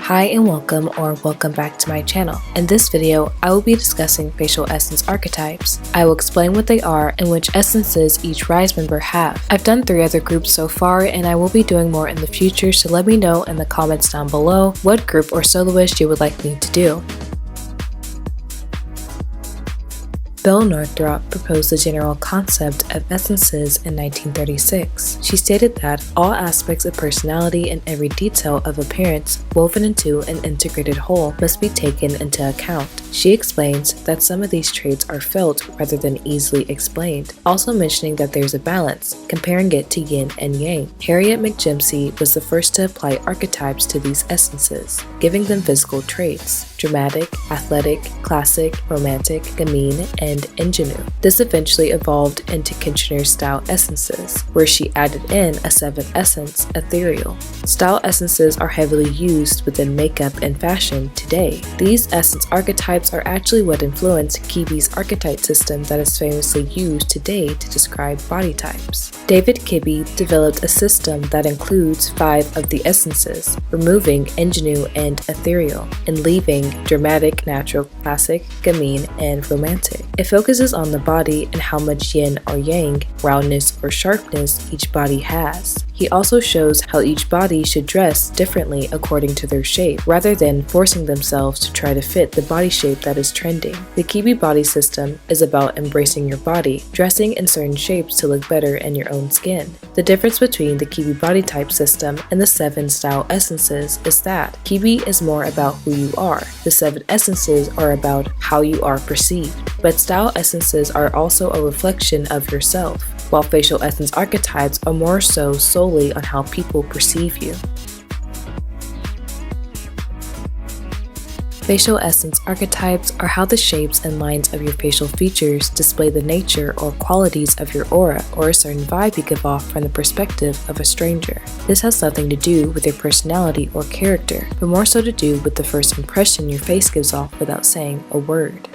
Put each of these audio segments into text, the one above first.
Hi and welcome back to my channel. In this video, I will be discussing facial essence archetypes. I will explain what they are and which essences each RIIZE member have. I've done 3 other groups so far and I will be doing more in the future, so let me know in the comments down below what group or soloist you would like me to do. Belle Northrop proposed the general concept of essences in 1936. She stated that all aspects of personality and every detail of appearance woven into an integrated whole must be taken into account. She explains that some of these traits are felt rather than easily explained, also mentioning that there's a balance, comparing it to yin and yang. Harriet McGimsey was the first to apply archetypes to these essences, giving them physical traits: dramatic, athletic, classic, romantic, gamine, and ingenue. This eventually evolved into Kitchener's style essences, where she added in a 7th essence, ethereal. Style essences are heavily used within makeup and fashion today. These essence archetypes are actually what influenced Kibi's archetype system that is famously used today to describe body types. David Kibi developed a system that includes 5 of the essences, removing ingenue and ethereal, and leaving dramatic, natural, classic, gamine, and romantic. It focuses on the body and how much yin or yang, roundness or sharpness each body has. He also shows how each body should dress differently according to their shape, rather than forcing themselves to try to fit the body shape that is trending. The Kibi body system is about embracing your body, dressing in certain shapes to look better in your own skin. The difference between the Kibi body type system and the 7 style essences is that Kibi is more about who you are. The 7 essences are about how you are perceived, but style essences are also a reflection of yourself, while facial essence archetypes are more so solely on how people perceive you. Facial essence archetypes are how the shapes and lines of your facial features display the nature or qualities of your aura or a certain vibe you give off from the perspective of a stranger. This has nothing to do with your personality or character, but more so to do with the first impression your face gives off without saying a word.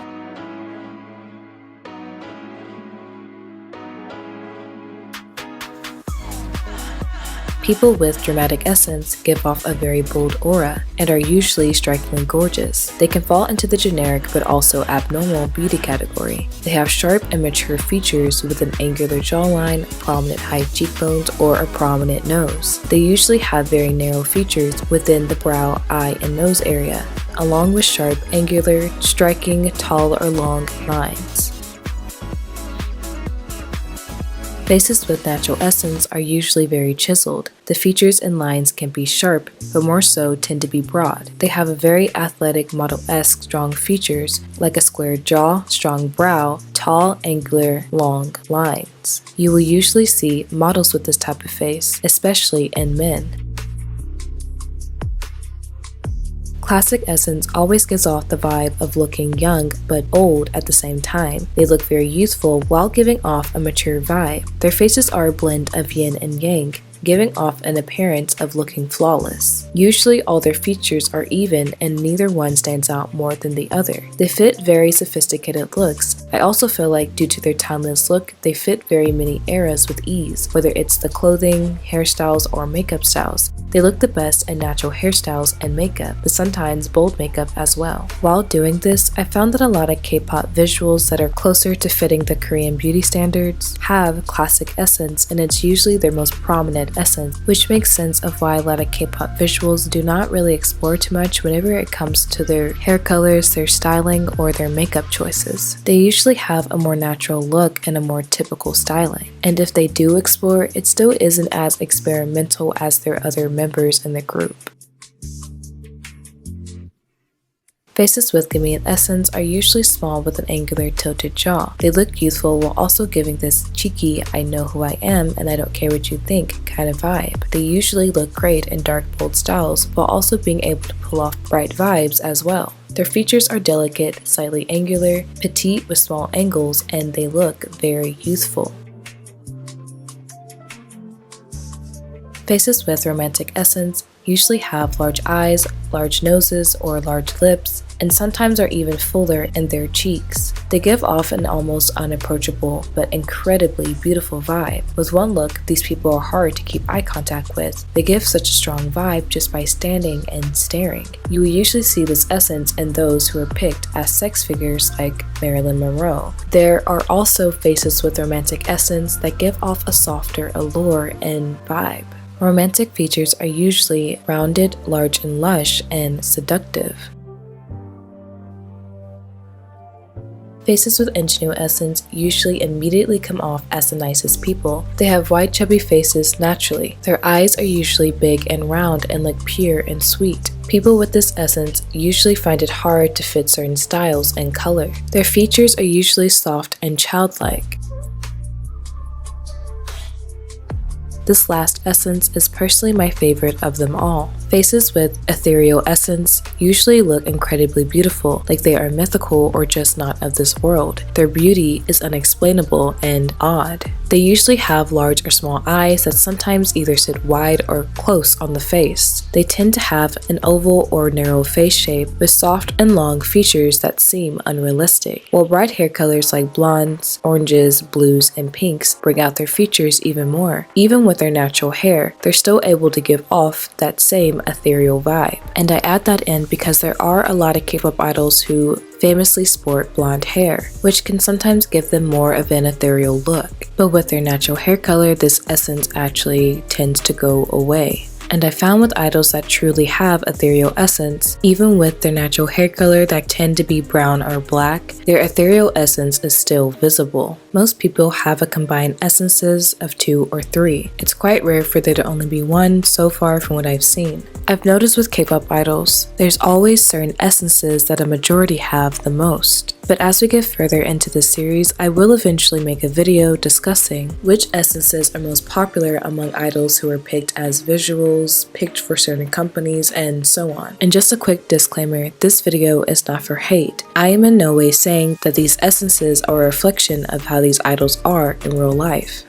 People with dramatic essence give off a very bold aura and are usually strikingly gorgeous. They can fall into the generic but also abnormal beauty category. They have sharp and mature features with an angular jawline, prominent high cheekbones, or a prominent nose. They usually have very narrow features within the brow, eye, and nose area, along with sharp, angular, striking, tall or long lines. Faces with natural essence are usually very chiseled. The features and lines can be sharp, but more so tend to be broad. They have a very athletic, model-esque strong features, like a square jaw, strong brow, tall, angular, long lines. You will usually see models with this type of face, especially in men. Classic essence always gives off the vibe of looking young but old at the same time. They look very youthful while giving off a mature vibe. Their faces are a blend of yin and yang, giving off an appearance of looking flawless. Usually all their features are even and neither one stands out more than the other. They fit very sophisticated looks. I also feel like due to their timeless look, they fit very many eras with ease, whether it's the clothing, hairstyles, or makeup styles. They look the best in natural hairstyles and makeup, but sometimes bold makeup as well. While doing this, I found that a lot of K-pop visuals that are closer to fitting the Korean beauty standards have classic essence, and it's usually their most prominent essence, which makes sense of why a lot of K-pop visuals do not really explore too much whenever it comes to their hair colors, their styling, or their makeup choices. They usually have a more natural look and a more typical styling, and if they do explore, it still isn't as experimental as their other members in the group. Faces with gamine essence are usually small with an angular tilted jaw. They look youthful while also giving this cheeky, I know who I am and I don't care what you think kind of vibe. They usually look great in dark bold styles while also being able to pull off bright vibes as well. Their features are delicate, slightly angular, petite with small angles, and they look very youthful. Faces with romantic essence usually have large eyes, large noses, or large lips, and sometimes are even fuller in their cheeks. They give off an almost unapproachable but incredibly beautiful vibe. With one look, these people are hard to keep eye contact with. They give such a strong vibe just by standing and staring. You will usually see this essence in those who are picked as sex figures like Marilyn Monroe. There are also faces with romantic essence that give off a softer allure and vibe. Romantic features are usually rounded, large and lush, and seductive. Faces with ingenue essence usually immediately come off as the nicest people. They have white chubby faces naturally. Their eyes are usually big and round and look pure and sweet. People with this essence usually find it hard to fit certain styles and color. Their features are usually soft and childlike. This last essence is personally my favorite of them all. Faces with ethereal essence usually look incredibly beautiful, like they are mythical or just not of this world. Their beauty is unexplainable and odd. They usually have large or small eyes that sometimes either sit wide or close on the face. They tend to have an oval or narrow face shape with soft and long features that seem unrealistic, while bright hair colors like blondes, oranges, blues, and pinks bring out their features even more. Even with their natural hair, they're still able to give off that same ethereal vibe. And I add that in because there are a lot of K-pop idols who famously sport blonde hair, which can sometimes give them more of an ethereal look. But with their natural hair color, this essence actually tends to go away. And I found with idols that truly have ethereal essence, even with their natural hair color that tend to be brown or black, their ethereal essence is still visible. Most people have a combined essences of 2 or 3. It's quite rare for there to only be one so far from what I've seen. I've noticed with K-pop idols, there's always certain essences that a majority have the most. But as we get further into the series, I will eventually make a video discussing which essences are most popular among idols who are picked as visuals, picked for certain companies, and so on. And just a quick disclaimer, this video is not for hate. I am in no way saying that these essences are a reflection of how these idols are in real life.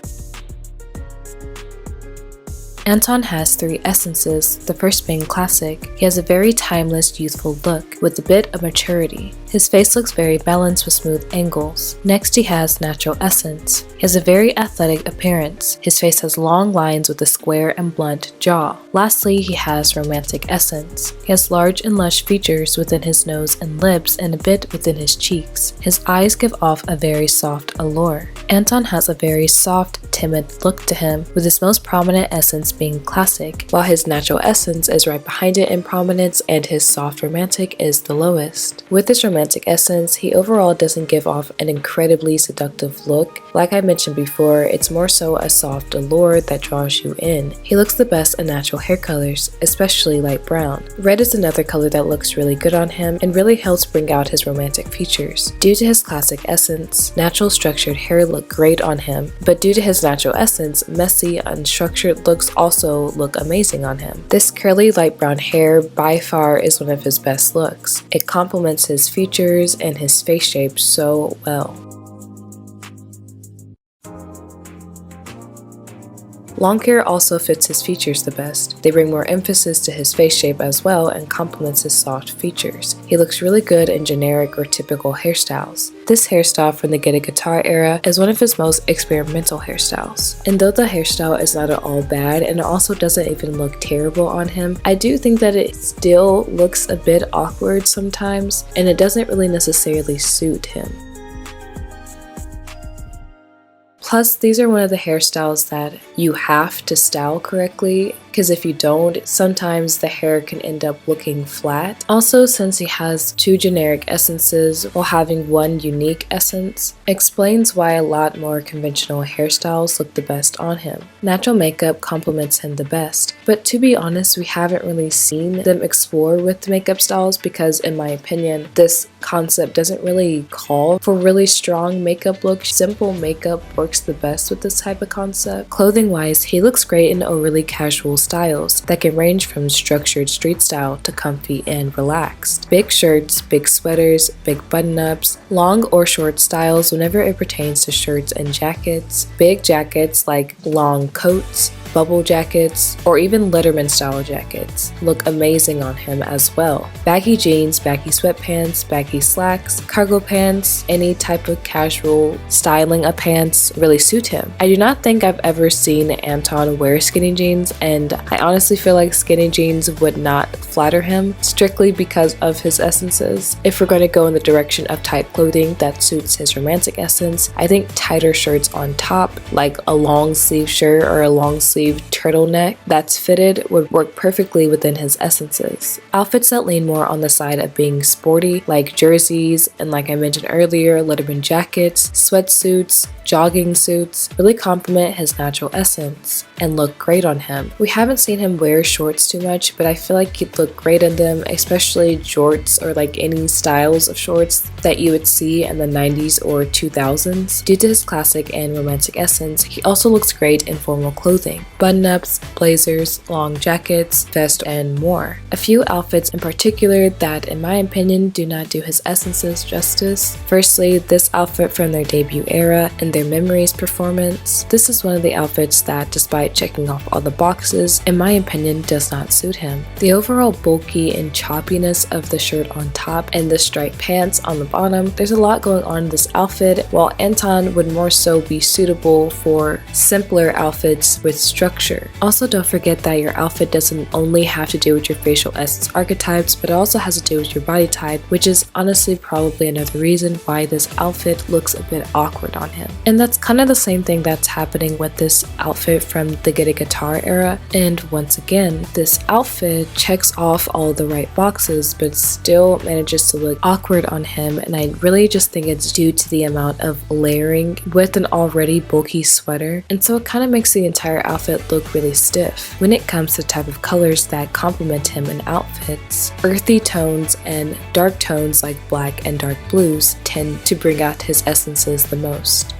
Anton has 3 essences, the first being classic. He has a very timeless, youthful look with a bit of maturity. His face looks very balanced with smooth angles. Next, he has natural essence. He has a very athletic appearance. His face has long lines with a square and blunt jaw. Lastly, he has romantic essence. He has large and lush features within his nose and lips and a bit within his cheeks. His eyes give off a very soft allure. Anton has a very soft, timid look to him, with his most prominent essence being classic, while his natural essence is right behind it in prominence and his soft romantic is the lowest. With his romantic essence, he overall doesn't give off an incredibly seductive look. Like I mentioned before, it's more so a soft allure that draws you in. He looks the best in natural hair colors, especially light brown. Red is another color that looks really good on him and really helps bring out his romantic features. Due to his classic essence, natural structured hair look great on him, but due to his natural essence, messy, unstructured looks also look amazing on him. This curly light brown hair by far is one of his best looks. It complements his features and his face shape so well. Long hair also fits his features the best. They bring more emphasis to his face shape as well and complements his soft features. He looks really good in generic or typical hairstyles. This hairstyle from the Get a Guitar era is one of his most experimental hairstyles. And though the hairstyle is not at all bad and it also doesn't even look terrible on him, I do think that it still looks a bit awkward sometimes and it doesn't really necessarily suit him. Plus, these are one of the hairstyles that you have to style correctly, because if you don't, sometimes the hair can end up looking flat. Also, since he has 2 generic essences while having 1 unique essence, explains why a lot more conventional hairstyles look the best on him. Natural makeup complements him the best, but to be honest, we haven't really seen them explore with makeup styles because, in my opinion, this concept doesn't really call for really strong makeup looks. Simple makeup works the best with this type of concept. Clothing wise, he looks great in overly casual styles that can range from structured street style to comfy and relaxed. Big shirts, big sweaters, big button-ups, long or short styles whenever it pertains to shirts and jackets, big jackets like long coats, bubble jackets, or even Letterman style jackets look amazing on him as well. Baggy jeans, baggy sweatpants, baggy slacks, cargo pants, any type of casual styling of pants really suit him. I do not think I've ever seen Anton wear skinny jeans, and I honestly feel like skinny jeans would not flatter him strictly because of his essences. If we're going to go in the direction of tight clothing that suits his romantic essence, I think tighter shirts on top, like a long sleeve shirt or a long sleeve turtleneck that's fitted, would work perfectly within his essences. Outfits that lean more on the side of being sporty, like jerseys and, like I mentioned earlier, Letterman jackets, sweatsuits, jogging suits, really complement his natural essence and look great on him. We haven't seen him wear shorts too much, but I feel like he'd look great in them, especially jorts or like any styles of shorts that you would see in the 90s or 2000s. Due to his classic and romantic essence, he also looks great in formal clothing, button-ups, blazers, long jackets, vests, and more. A few outfits in particular that, in my opinion, do not do his essences justice. Firstly, this outfit from their debut era and their Memories performance. This is one of the outfits that, despite checking off all the boxes, in my opinion, does not suit him. The overall bulky and choppiness of the shirt on top and the striped pants on the bottom, there's a lot going on in this outfit, while Anton would more so be suitable for simpler outfits with structure. Also, don't forget that your outfit doesn't only have to do with your facial essence archetypes, but it also has to do with your body type, which is honestly probably another reason why this outfit looks a bit awkward on him. And that's kind of the same thing that's happening with this outfit from the Get a Guitar era. And once again, this outfit checks off all the right boxes, but still manages to look awkward on him. And I really just think it's due to the amount of layering with an already bulky sweater. And so it kind of makes the entire outfit look really stiff. When it comes to the type of colors that complement him in outfits, earthy tones and dark tones like black and dark blues tend to bring out his essences the most.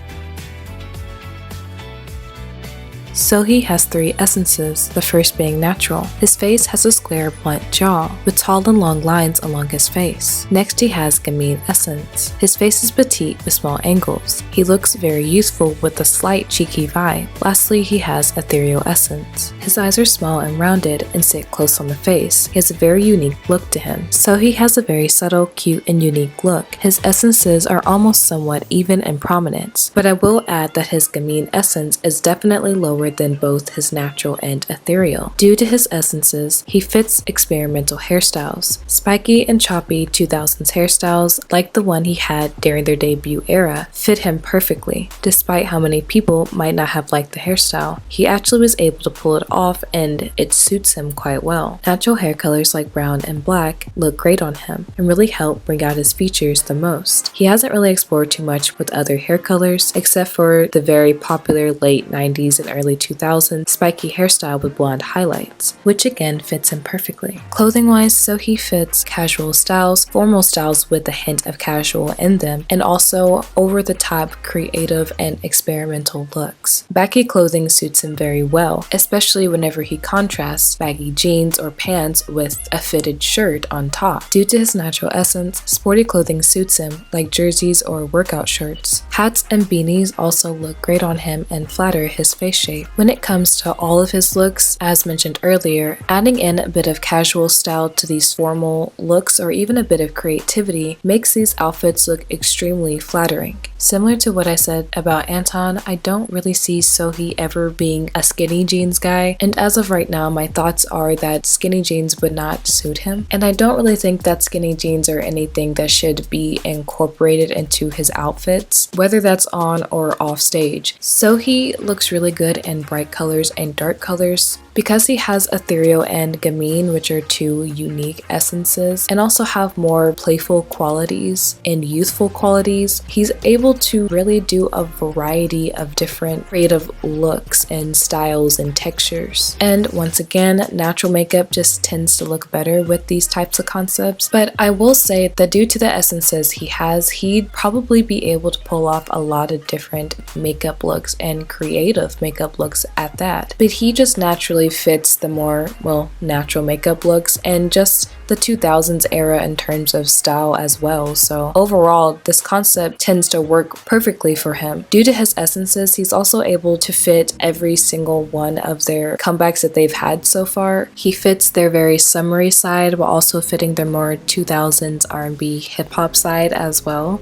Sohee has three essences, the first being natural. His face has a square, blunt jaw, with tall and long lines along his face. Next he has Gamine essence. His face is petite with small angles. He looks very youthful with a slight cheeky vibe. Lastly, he has ethereal essence. His eyes are small and rounded and sit close on the face. He has a very unique look to him. Sohee has a very subtle, cute, and unique look. His essences are almost somewhat even in prominence, but I will add that his Gamine essence is definitely lower than both his natural and ethereal. Due to his essences, he fits experimental hairstyles. Spiky and choppy 2000s hairstyles, like the one he had during their debut era, fit him perfectly. Despite how many people might not have liked the hairstyle, he actually was able to pull it off and it suits him quite well. Natural hair colors like brown and black look great on him and really help bring out his features the most. He hasn't really explored too much with other hair colors except for the very popular late 90s and early 2000s spiky hairstyle with blonde highlights, which again fits him perfectly. Clothing wise, Sohee fits casual styles, formal styles with a hint of casual in them, and also over the top creative and experimental looks. Baggy clothing suits him very well, especially whenever he contrasts baggy jeans or pants with a fitted shirt on top. Due to his natural essence, sporty clothing suits him, like jerseys or workout shirts. Hats and beanies also look great on him and flatter his face shape. When it comes to all of his looks, as mentioned earlier, adding in a bit of casual style to these formal looks or even a bit of creativity makes these outfits look extremely flattering. Similar to what I said about Anton, I don't really see Sohee ever being a skinny jeans guy, and as of right now, my thoughts are that skinny jeans would not suit him, and I don't really think that skinny jeans are anything that should be incorporated into his outfits, whether that's on or off stage. Sohee looks really good in bright colors and dark colors. Because he has ethereal and Gamine, which are two unique essences, and also have more playful qualities and youthful qualities, he's able to really do a variety of different creative looks and styles and textures. And once again, natural makeup just tends to look better with these types of concepts. But I will say that due to the essences he has, he'd probably be able to pull off a lot of different makeup looks and creative makeup makeup looks at that. But he just naturally fits the more, well, natural makeup looks and just the 2000s era in terms of style as well. So overall, this concept tends to work perfectly for him. Due to his essences, he's also able to fit every single one of their comebacks that they've had so far. He fits their very summery side while also fitting their more 2000s R&B hip-hop side as well.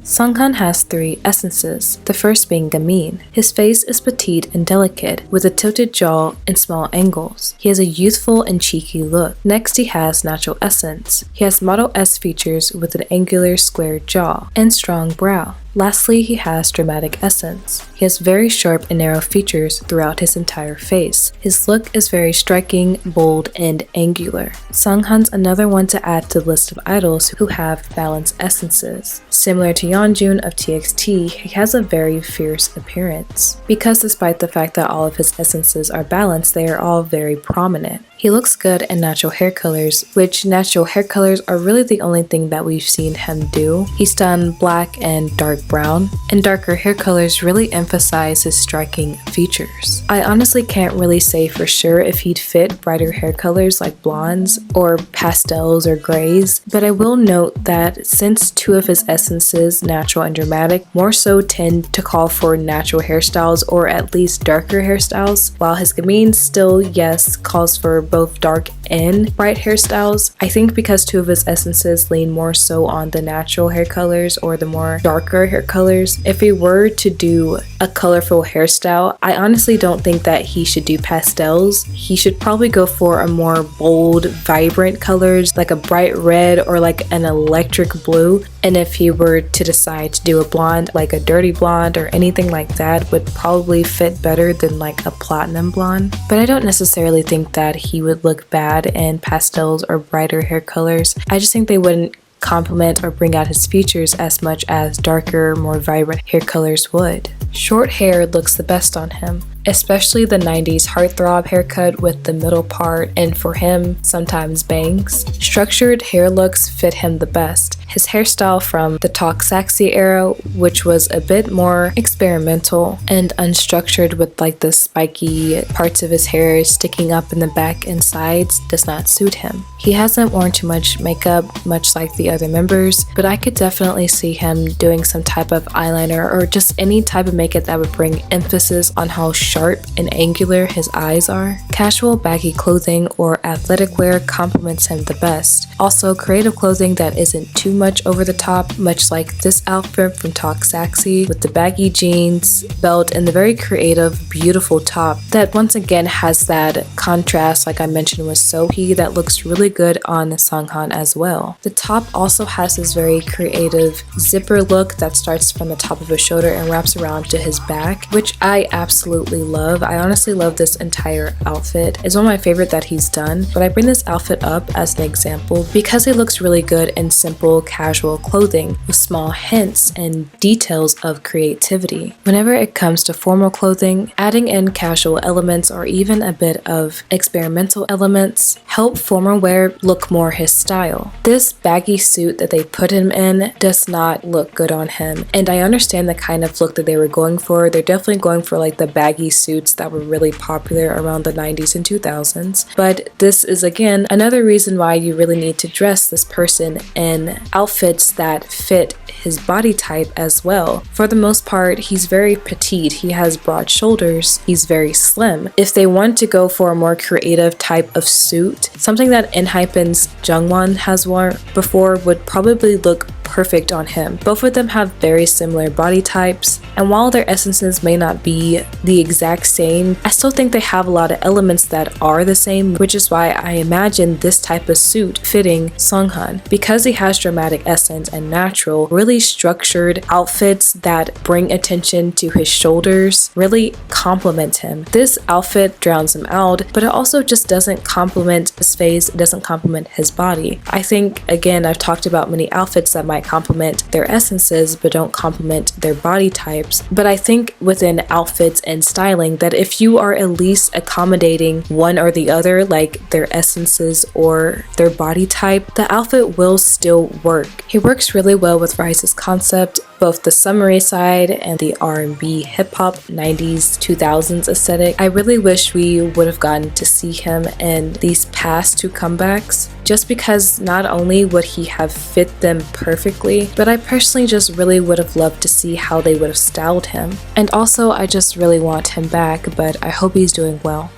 Seunghan has 3 essences, the first being Gamin. His face is petite and delicate, with a tilted jaw and small angles. He has a youthful and cheeky look. Next, he has Natural Essence. He has Model S features with an angular square jaw and strong brow. Lastly, he has Dramatic Essence. He has very sharp and narrow features throughout his entire face. His look is very striking, bold, and angular. Seunghan's another one to add to the list of idols who have balanced essences. Similar to Yeonjun of TXT, he has a very fierce appearance. Because despite the fact that all of his essences are balanced, they are all very prominent. He looks good in natural hair colors, which natural hair colors are really the only thing that we've seen him do. He's done black and dark brown, and darker hair colors really emphasize his striking features. I honestly can't really say for sure if he'd fit brighter hair colors like blondes or pastels or grays, but I will note that since 2 of his essences, natural and dramatic, more so tend to call for natural hairstyles or at least darker hairstyles, while his Gamin still, yes, calls for both dark and bright hairstyles. I think because 2 of his essences lean more so on the natural hair colors or the more darker hair colors, if he were to do a colorful hairstyle, I honestly don't think that he should do pastels. He should probably go for a more bold, vibrant colors like a bright red or like an electric blue. And if he were to decide to do a blonde, like a dirty blonde or anything like that, would probably fit better than like a platinum blonde. But I don't necessarily think that he would look bad in pastels or brighter hair colors. I just think they wouldn't complement or bring out his features as much as darker, more vibrant hair colors would. Short hair looks the best on him, especially the 90s heartthrob haircut with the middle part and for him, sometimes bangs. Structured hair looks fit him the best. His hairstyle from the Talk Sexy era, which was a bit more experimental and unstructured with like the spiky parts of his hair sticking up in the back and sides, does not suit him. He hasn't worn too much makeup, much like the other members, but I could definitely see him doing some type of eyeliner or just any type of makeup that would bring emphasis on how sharp and angular his eyes are. Casual baggy clothing or athletic wear complements him the best. Also, creative clothing that isn't too much over the top, much like this outfit from Talk Sexy with the baggy jeans, belt, and the very creative, beautiful top that once again has that contrast like I mentioned with Sohee that looks really good on Seunghan as well. The top also has this very creative zipper look that starts from the top of his shoulder and wraps around to his back, which I absolutely love. I honestly love this entire outfit. It's one of my favorite that he's done, but I bring this outfit up as an example because it looks really good in simple, casual clothing with small hints and details of creativity. Whenever it comes to formal clothing, adding in casual elements or even a bit of experimental elements help formal wear look more his style. This baggy suit that they put him in does not look good on him, and I understand the kind of look that they were going for. They're definitely going for like the baggy suits that were really popular around the 90s and 2000s, but this is again another reason why you really need to dress this person in outfits that fit his body type as well. For the most part, he's very petite, he has broad shoulders, he's very slim. If they want to go for a more creative type of suit, something that ENHYPEN's Jungwon has worn before would probably look perfect on him. Both of them have very similar body types, and while their essences may not be the exact same, I still think they have a lot of elements that are the same, which is why I imagine this type of suit fitting Seunghan. Because he has dramatic essence and natural, really structured outfits that bring attention to his shoulders really complement him. This outfit drowns him out, but it also just doesn't complement his face, it doesn't complement his body. I think, again, I've talked about many outfits that might complement their essences but don't complement their body types, but I think within outfits and styling that if you are at least accommodating one or the other, like their essences or their body type, the outfit will still work. He works really well with RIIZE RIIZE's concept, both the summary side and the R&B hip-hop 90s 2000s aesthetic. I really wish we would have gotten to see him in these past two comebacks, just because not only would he have fit them perfectly, but I personally just really would have loved to see how they would have styled him. And also, I just really want him back, but I hope he's doing well.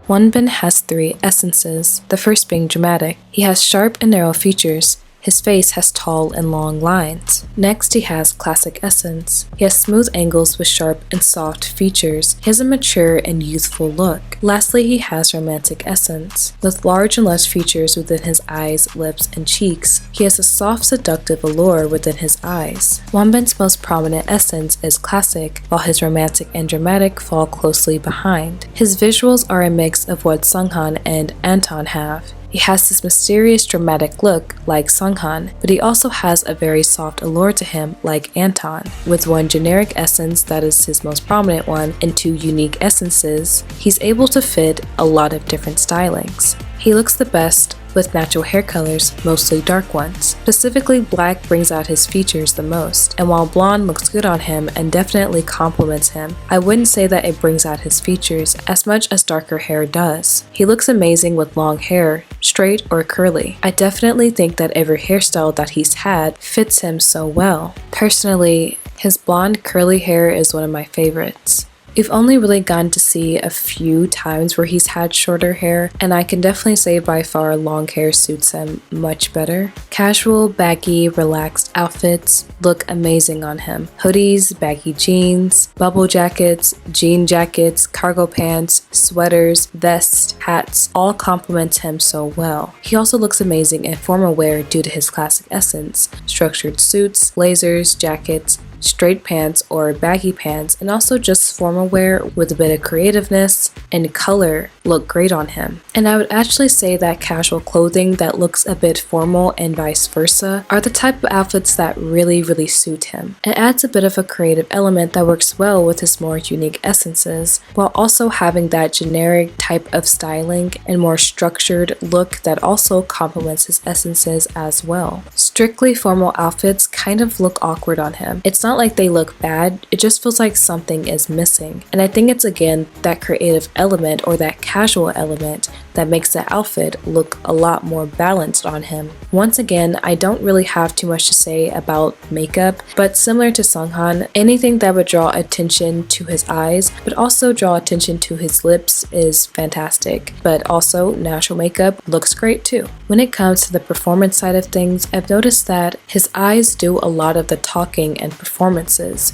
Wonbin has three essences, the first being dramatic. He has sharp and narrow features. His face has tall and long lines. Next, he has classic essence. He has smooth angles with sharp and soft features. He has a mature and youthful look. Lastly, he has romantic essence. With large and lush features within his eyes, lips, and cheeks, he has a soft, seductive allure within his eyes. Wonbin's most prominent essence is classic, while his romantic and dramatic fall closely behind. His visuals are a mix of what Seunghan and Anton have. He has this mysterious dramatic look like Seunghan, but he also has a very soft allure to him like Anton. With one generic essence that is his most prominent one and two unique essences, he's able to fit a lot of different stylings. He looks the best with natural hair colors, mostly dark ones. Specifically, black brings out his features the most, and while blonde looks good on him and definitely complements him, I wouldn't say that it brings out his features as much as darker hair does. He looks amazing with long hair, straight or curly. I definitely think that every hairstyle that he's had fits him so well. Personally, his blonde curly hair is one of my favorites. We've only really gotten to see a few times where he's had shorter hair, and I can definitely say by far long hair suits him much better. Casual, baggy, relaxed outfits look amazing on him. Hoodies, baggy jeans, bubble jackets, jean jackets, cargo pants, sweaters, vests, hats, all complement him so well. He also looks amazing in formal wear due to his classic essence. Structured suits, blazers, jackets, straight pants or baggy pants, and also just formal wear with a bit of creativeness and color look great on him. And I would actually say that casual clothing that looks a bit formal and vice versa are the type of outfits that really suit him. It adds a bit of a creative element that works well with his more unique essences, while also having that generic type of styling and more structured look that also complements his essences as well. Strictly formal outfits kind of look awkward on him. It's not like they look bad, it just feels like something is missing. And I think it's again that creative element or that casual element that makes the outfit look a lot more balanced on him. Once again, I don't really have too much to say about makeup, but similar to Seunghan, anything that would draw attention to his eyes, but also draw attention to his lips is fantastic. But also, natural makeup looks great too. When it comes to the performance side of things, I've noticed that his eyes do a lot of the talking and performances.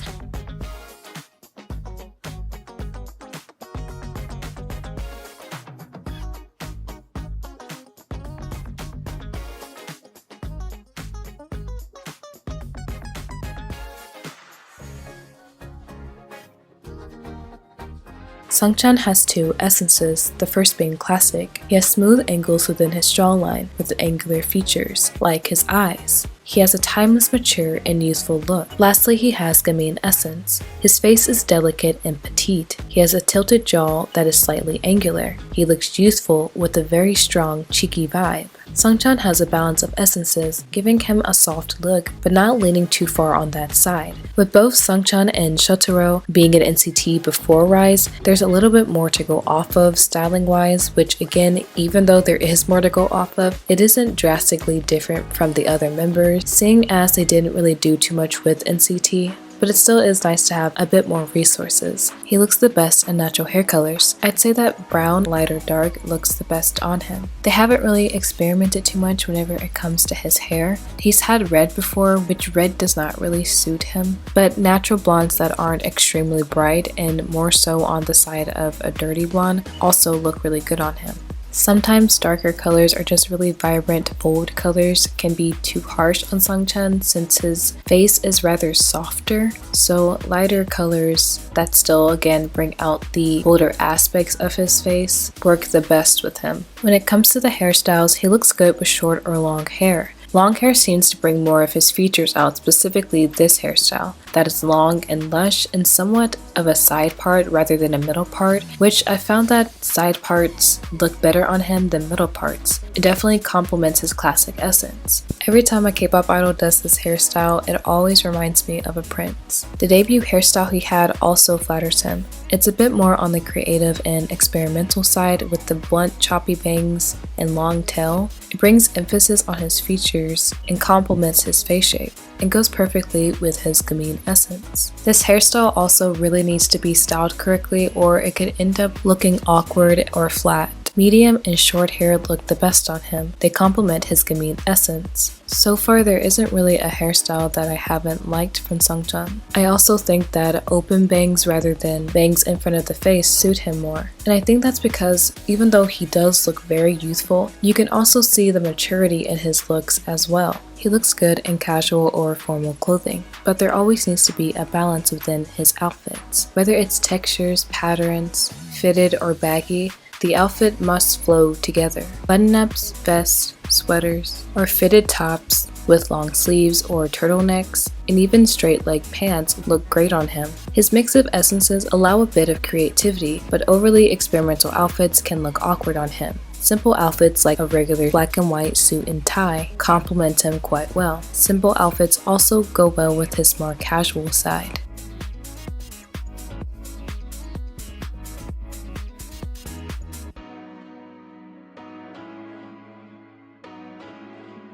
Sungchan has two essences, the first being classic. He has smooth angles within his jawline with angular features, like his eyes. He has a timeless, mature, and youthful look. Lastly, he has Gamine essence. His face is delicate and petite. He has a tilted jaw that is slightly angular. He looks youthful with a very strong, cheeky vibe. Sungchan has a balance of essences, giving him a soft look, but not leaning too far on that side. With both Sungchan and Shotaro being an NCT before RIIZE, there's a little bit more to go off of styling-wise, which again, even though there is more to go off of, it isn't drastically different from the other members, seeing as they didn't really do too much with NCT. But it still is nice to have a bit more resources. He looks the best in natural hair colors. I'd say that brown, light or dark looks the best on him. They haven't really experimented too much whenever it comes to his hair. He's had red before, which red does not really suit him, but natural blondes that aren't extremely bright and more so on the side of a dirty blonde also look really good on him. Sometimes darker colors or just really vibrant, bold colors can be too harsh on Sungchan since his face is rather softer, so lighter colors that still again bring out the bolder aspects of his face work the best with him. When it comes to the hairstyles, he looks good with short or long hair. Long hair seems to bring more of his features out, specifically this hairstyle, that is long and lush and somewhat of a side part rather than a middle part, which I found that side parts look better on him than middle parts. It definitely complements his classic essence. Every time a K-pop idol does this hairstyle, it always reminds me of a prince. The debut hairstyle he had also flatters him. It's a bit more on the creative and experimental side with the blunt choppy bangs and long tail. It brings emphasis on his features and complements his face shape and goes perfectly with his Gamin essence. This hairstyle also really needs to be styled correctly or it could end up looking awkward or flat. Medium and short hair look the best on him. They complement his Gamin essence. So far, there isn't really a hairstyle that I haven't liked from Sungchan. I also think that open bangs rather than bangs in front of the face suit him more. And I think that's because even though he does look very youthful, you can also see the maturity in his looks as well. He looks good in casual or formal clothing, but there always needs to be a balance within his outfits. Whether it's textures, patterns, fitted or baggy, the outfit must flow together. Button-ups, vests, sweaters, or fitted tops with long sleeves or turtlenecks, and even straight leg pants look great on him. His mix of essences allow a bit of creativity, but overly experimental outfits can look awkward on him. Simple outfits like a regular black and white suit and tie complement him quite well. Simple outfits also go well with his more casual side.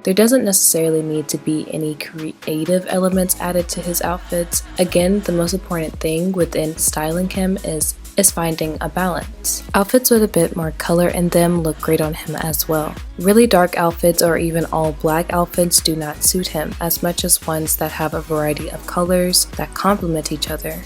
There doesn't necessarily need to be any creative elements added to his outfits. Again, the most important thing within styling him is finding a balance. Outfits with a bit more color in them look great on him as well. Really dark outfits or even all black outfits do not suit him as much as ones that have a variety of colors that complement each other.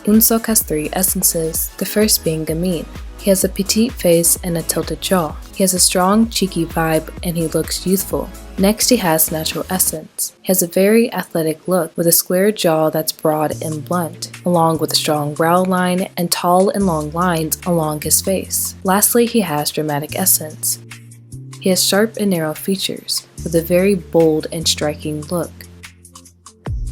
Eunseok has 3 essences, the first being Gamin. He has a petite face and a tilted jaw. He has a strong, cheeky vibe and he looks youthful. Next, he has natural essence. He has a very athletic look with a square jaw that's broad and blunt, along with a strong brow line and tall and long lines along his face. Lastly, he has dramatic essence. He has sharp and narrow features with a very bold and striking look.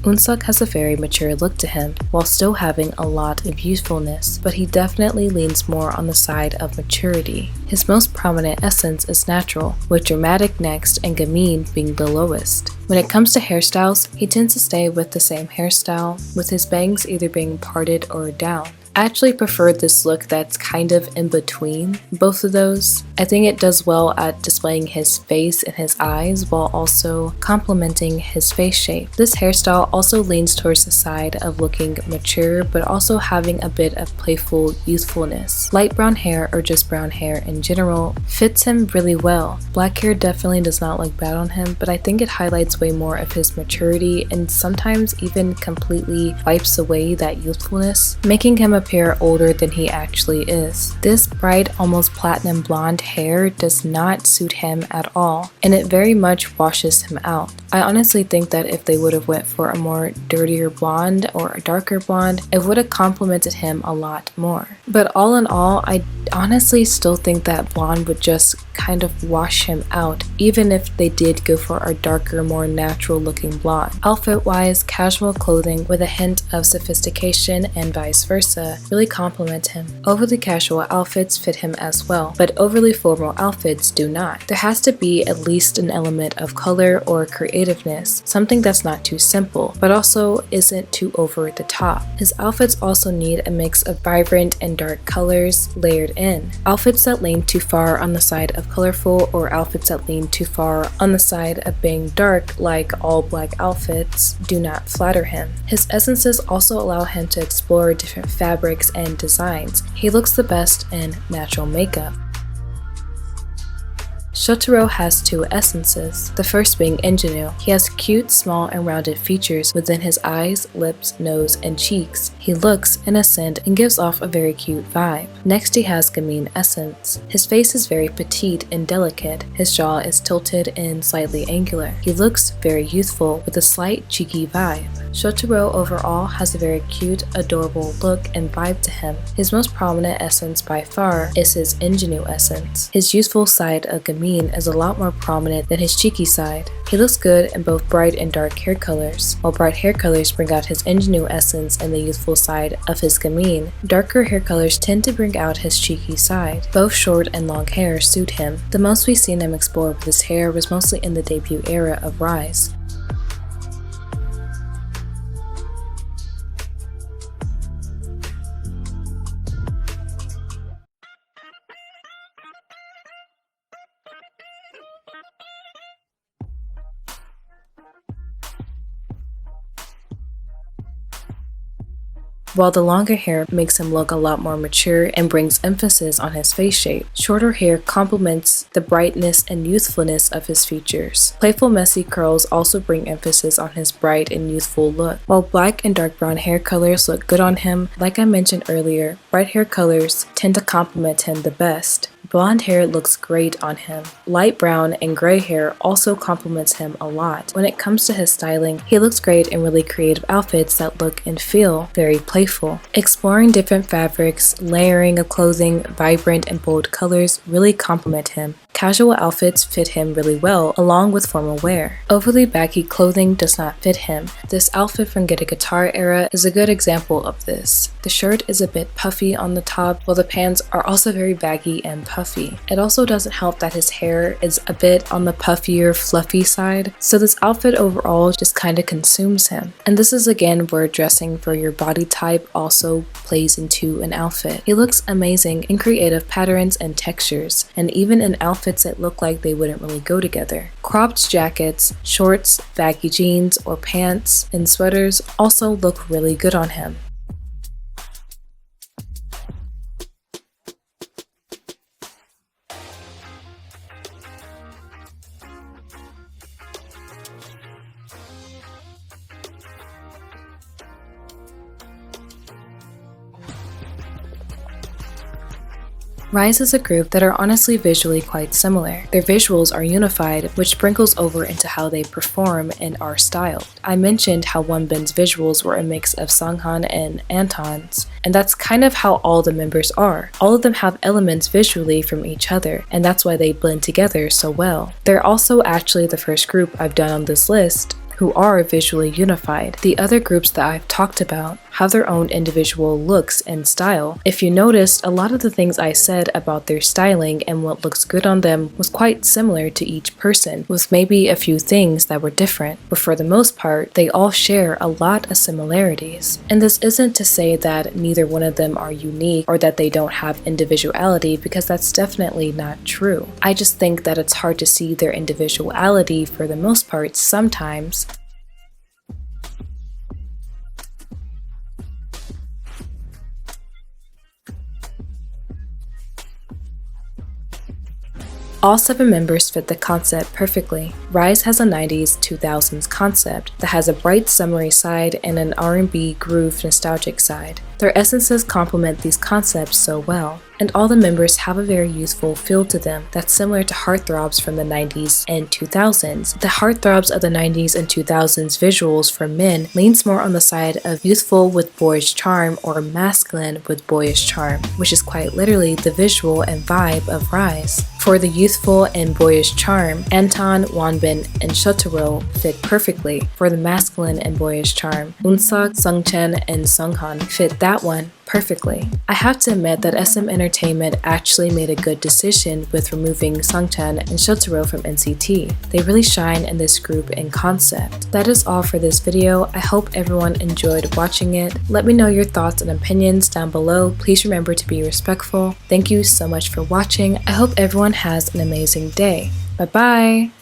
Eunseok has a very mature look to him, while still having a lot of youthfulness, but he definitely leans more on the side of maturity. His most prominent essence is natural, with dramatic next and Gamin being the lowest. When it comes to hairstyles, he tends to stay with the same hairstyle, with his bangs either being parted or down. I actually prefer this look that's kind of in between both of those. I think it does well at displaying his face and his eyes while also complementing his face shape. This hairstyle also leans towards the side of looking mature but also having a bit of playful youthfulness. Light brown hair or just brown hair in general fits him really well. Black hair definitely does not look bad on him, but I think it highlights way more of his maturity and sometimes even completely wipes away that youthfulness, making him appear older than he actually is. This bright, almost platinum blonde hair does not suit him at all, and it very much washes him out. I honestly think that if they would have went for a more dirtier blonde or a darker blonde, it would have complemented him a lot more. But all in all, I honestly still think that blonde would just kind of wash him out, even if they did go for a darker, more natural looking blonde. Outfit wise, casual clothing with a hint of sophistication and vice versa really complement him. Overly casual outfits fit him as well, but overly formal outfits do not. There has to be at least an element of color or creativeness, something that's not too simple, but also isn't too over the top. His outfits also need a mix of vibrant and dark colors layered in. Outfits that lean too far on the side of colorful or outfits that lean too far on the side of being dark, like all black outfits, do not flatter him. His essences also allow him to explore different fabrics and designs. He looks the best in natural makeup. Shotaro has 2 essences, the first being ingenue. He has cute, small, and rounded features within his eyes, lips, nose, and cheeks. He looks innocent and gives off a very cute vibe. Next, he has Gamin essence. His face is very petite and delicate. His jaw is tilted and slightly angular. He looks very youthful with a slight cheeky vibe. Shotaro overall has a very cute, adorable look and vibe to him. His most prominent essence by far is his ingenue essence. His youthful side of Gamin gamin is a lot more prominent than his cheeky side. He looks good in both bright and dark hair colors. While bright hair colors bring out his ingenue essence and the youthful side of his gamin, darker hair colors tend to bring out his cheeky side. Both short and long hair suit him. The most we've seen him explore with his hair was mostly in the debut era of RIIZE. While the longer hair makes him look a lot more mature and brings emphasis on his face shape, shorter hair complements the brightness and youthfulness of his features. Playful messy curls also bring emphasis on his bright and youthful look. While black and dark brown hair colors look good on him, like I mentioned earlier, bright hair colors tend to complement him the best. Blonde hair looks great on him. Light brown and gray hair also complements him a lot. When it comes to his styling, he looks great in really creative outfits that look and feel very playful. Exploring different fabrics, layering of clothing, vibrant and bold colors really complement him. Casual outfits fit him really well, along with formal wear. Overly baggy clothing does not fit him. This outfit from Get a Guitar era is a good example of this. The shirt is a bit puffy on the top, while the pants are also very baggy and puffy. It also doesn't help that his hair is a bit on the puffier, fluffy side, so this outfit overall just kinda consumes him. And this is again where dressing for your body type also plays into an outfit. He looks amazing in creative patterns and textures, and even in outfits that look like they wouldn't really go together. Cropped jackets, shorts, baggy jeans, or pants, and sweaters also look really good on him. RIIZE is a group that are honestly visually quite similar. Their visuals are unified, which sprinkles over into how they perform and are styled. I mentioned how Wonbin's visuals were a mix of Seunghan and Anton's, and that's kind of how all the members are. All of them have elements visually from each other, and that's why they blend together so well. They're also actually the first group I've done on this list who are visually unified. The other groups that I've talked about have their own individual looks and style. If you noticed, a lot of the things I said about their styling and what looks good on them was quite similar to each person, with maybe a few things that were different, but for the most part, they all share a lot of similarities. And this isn't to say that neither one of them are unique or that they don't have individuality, because that's definitely not true. I just think that it's hard to see their individuality for the most part sometimes. All 7 members fit the concept perfectly. RIIZE has a 90s, 2000s concept that has a bright summery side and an R&B groove nostalgic side. Their essences complement these concepts so well, and all the members have a very youthful feel to them that's similar to heartthrobs from the 90s and 2000s. The heartthrobs of the 90s and 2000s visuals for men leans more on the side of youthful with boyish charm or masculine with boyish charm, which is quite literally the visual and vibe of RIIZE. For the youthful and boyish charm, Anton, Wonbin, and Shotaro fit perfectly. For the masculine and boyish charm, Eunseok, Sungchan, and Seunghan fit that one perfectly. I have to admit that SM Entertainment actually made a good decision with removing Sungchan and Shotaro from NCT. They really shine in this group and concept. That is all for this video. I hope everyone enjoyed watching it. Let me know your thoughts and opinions down below. Please remember to be respectful. Thank you so much for watching. I hope everyone has an amazing day. Bye bye!